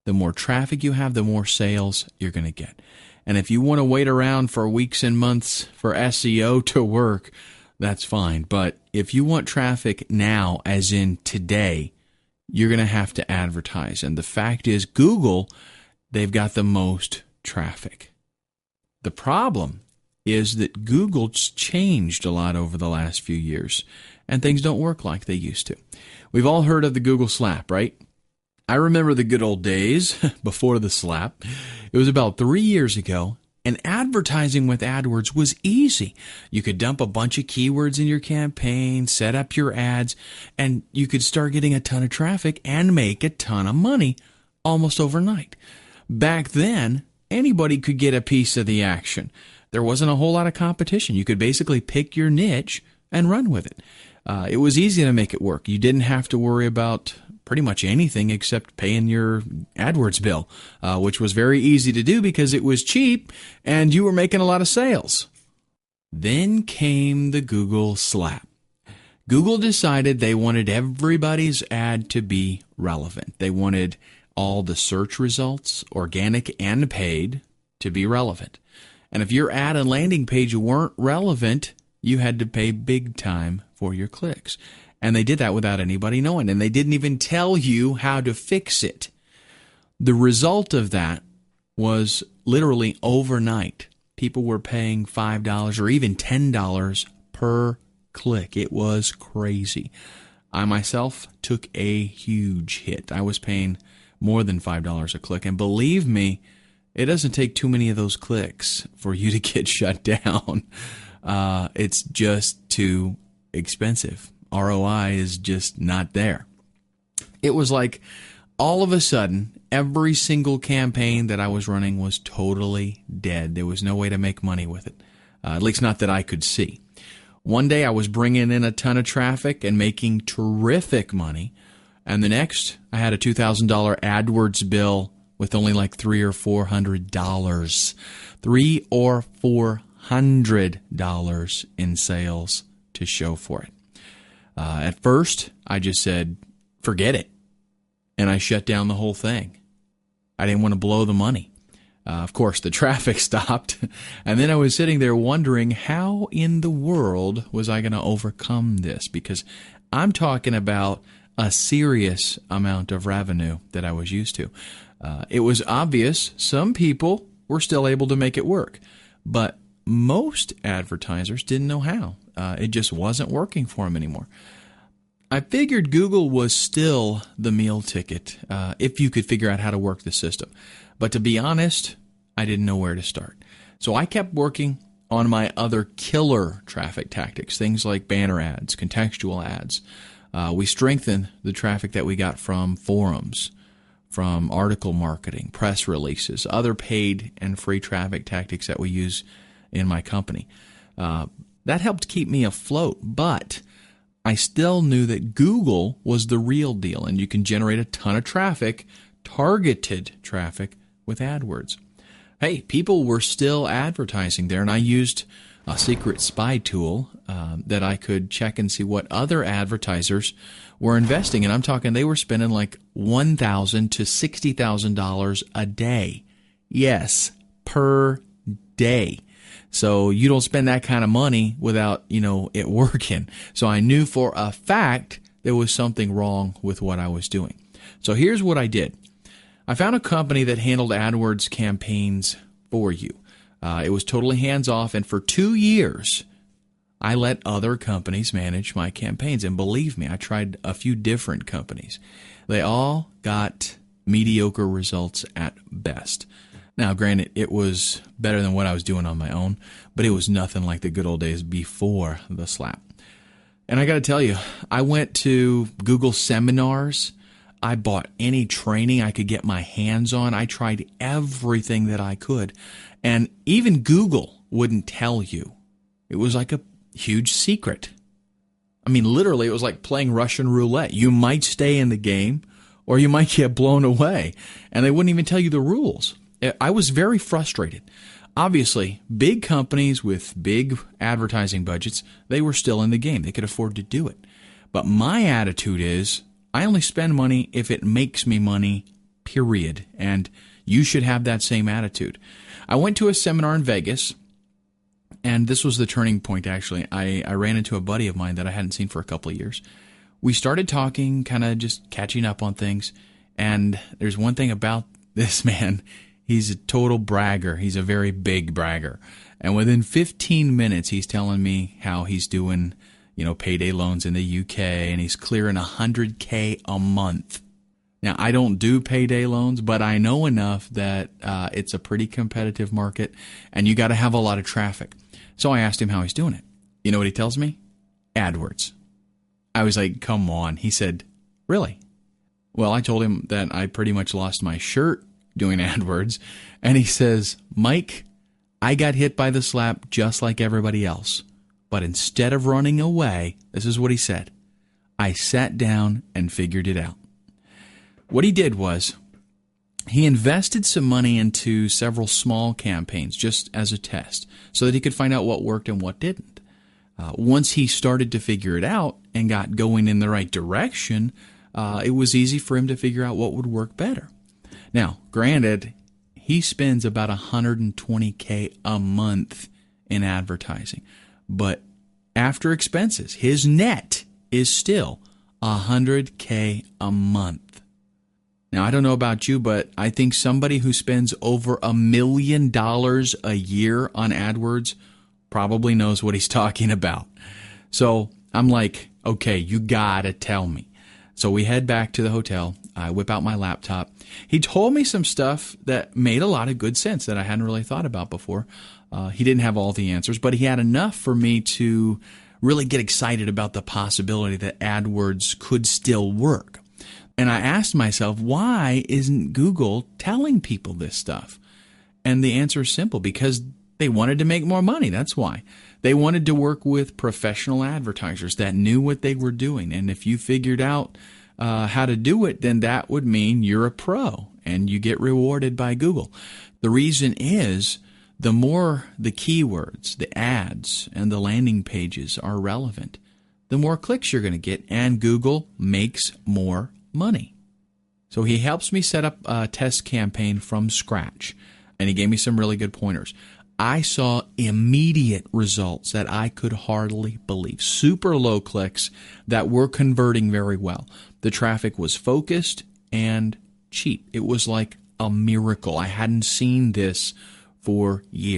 the more traffic you have, the more sales you're going to get. And if you want to wait around for weeks and months for SEO to work, that's fine. But if you want traffic now, as in today, you're going to have to advertise. And the fact is, Google, they've got the most traffic. The problem is that Google's changed a lot over the last few years, and things don't work like they used to. We've all heard of the Google slap, right? I remember the good old days before the slap. It was about 3 years ago, and advertising with AdWords was easy. You could dump a bunch of keywords in your campaign, set up your ads, and you could start getting a ton of traffic and make a ton of money almost overnight. Back then, anybody could get a piece of the action. There wasn't a whole lot of competition. You could basically pick your niche and run with it. It was easy to make it work. You didn't have to worry about pretty much anything except paying your AdWords bill, which was very easy to do because it was cheap and you were making a lot of sales. Then came the Google slap. Google decided they wanted everybody's ad to be relevant. They wanted all the search results, organic and paid, to be relevant. And if your ad and landing page weren't relevant, you had to pay big time for your clicks. And they did that without anybody knowing, and they didn't even tell you how to fix it. The result of that was literally overnight, people were paying $5 or even $10 per click. It was crazy. I myself took a huge hit. I was paying more than $5 a click, and believe me, it doesn't take too many of those clicks for you to get shut down. It's just too expensive. ROI is just not there. It was like all of a sudden, every single campaign that I was running was totally dead. There was no way to make money with it, at least not that I could see. One day I was bringing in a ton of traffic and making terrific money, and the next I had a $2,000 AdWords bill with only like $300 or $400, $300 or $400 in sales to show for it. At first, I just said, forget it. And I shut down the whole thing. I didn't want to blow the money. Of course, the traffic stopped. And then I was sitting there wondering, how in the world was I going to overcome this? Because I'm talking about a serious amount of revenue that I was used to. It was obvious some people were still able to make it work. But most advertisers didn't know how. It just wasn't working for them anymore. I figured Google was still the meal ticket if you could figure out how to work the system. But to be honest, I didn't know where to start. So I kept working on my other killer traffic tactics, things like banner ads, contextual ads. We strengthened the traffic that we got from forums, from article marketing, press releases, other paid and free traffic tactics that we use in my company. That helped keep me afloat, but I still knew that Google was the real deal, and you can generate a ton of traffic, targeted traffic, with AdWords. Hey, people were still advertising there, and I used a secret spy tool that I could check and see what other advertisers were investing in. I'm talking they were spending like $1,000 to $60,000 a day. Yes, per day. So you don't spend that kind of money without, it working. So I knew for a fact there was something wrong with what I was doing. So here's what I did. I found a company that handled AdWords campaigns for you. It was totally hands-off, and for 2 years, I let other companies manage my campaigns. And believe me, I tried a few different companies. They all got mediocre results at best. Now, granted, it was better than what I was doing on my own, but it was nothing like the good old days before the slap. And I got to tell you, I went to Google seminars. I bought any training I could get my hands on. I tried everything that I could. And even Google wouldn't tell you. It was like a huge secret. I mean, literally, it was like playing Russian roulette. You might stay in the game, or you might get blown away. And they wouldn't even tell you the rules. I was very frustrated. Obviously, big companies with big advertising budgets, they were still in the game. They could afford to do it. But my attitude is, I only spend money if it makes me money, period. And you should have that same attitude. I went to a seminar in Vegas, and this was the turning point, actually. I ran into a buddy of mine that I hadn't seen for a couple of years. We started talking, kind of just catching up on things. And there's one thing about this man. He's a total bragger. He's a very big bragger. And within 15 minutes, he's telling me how he's doing, payday loans in the UK, and he's clearing $100K a month. Now, I don't do payday loans, but I know enough that it's a pretty competitive market, and you got to have a lot of traffic. So I asked him how he's doing it. You know what he tells me? Adwords. I was like, come on. He said, really? Well, I told him that I pretty much lost my shirt doing AdWords, and he says, Mike, I got hit by the slap just like everybody else. But instead of running away, this is what he said, I sat down and figured it out. What he did was he invested some money into several small campaigns just as a test so that he could find out what worked and what didn't. Once he started to figure it out and got going in the right direction, it was easy for him to figure out what would work better. Now, granted, he spends about $120K a month in advertising, but after expenses, his net is still $100K a month. Now, I don't know about you, but I think somebody who spends over $1 million a year on AdWords probably knows what he's talking about. So I'm like, okay, you gotta tell me. So we head back to the hotel. I whip out my laptop. He told me some stuff that made a lot of good sense that I hadn't really thought about before. He didn't have all the answers, but he had enough for me to really get excited about the possibility that AdWords could still work. And I asked myself, why isn't Google telling people this stuff? And the answer is simple, because they wanted to make more money. That's why. They wanted to work with professional advertisers that knew what they were doing. And if you figured out how to do it, then that would mean you're a pro and you get rewarded by Google. The reason is the more the keywords, the ads, and the landing pages are relevant, the more clicks you're going to get, and Google makes more money. So he helps me set up a test campaign from scratch, and he gave me some really good pointers. I saw immediate results that I could hardly believe. Super low clicks that were converting very well. The traffic was focused and cheap. It was like a miracle. I hadn't seen this for years.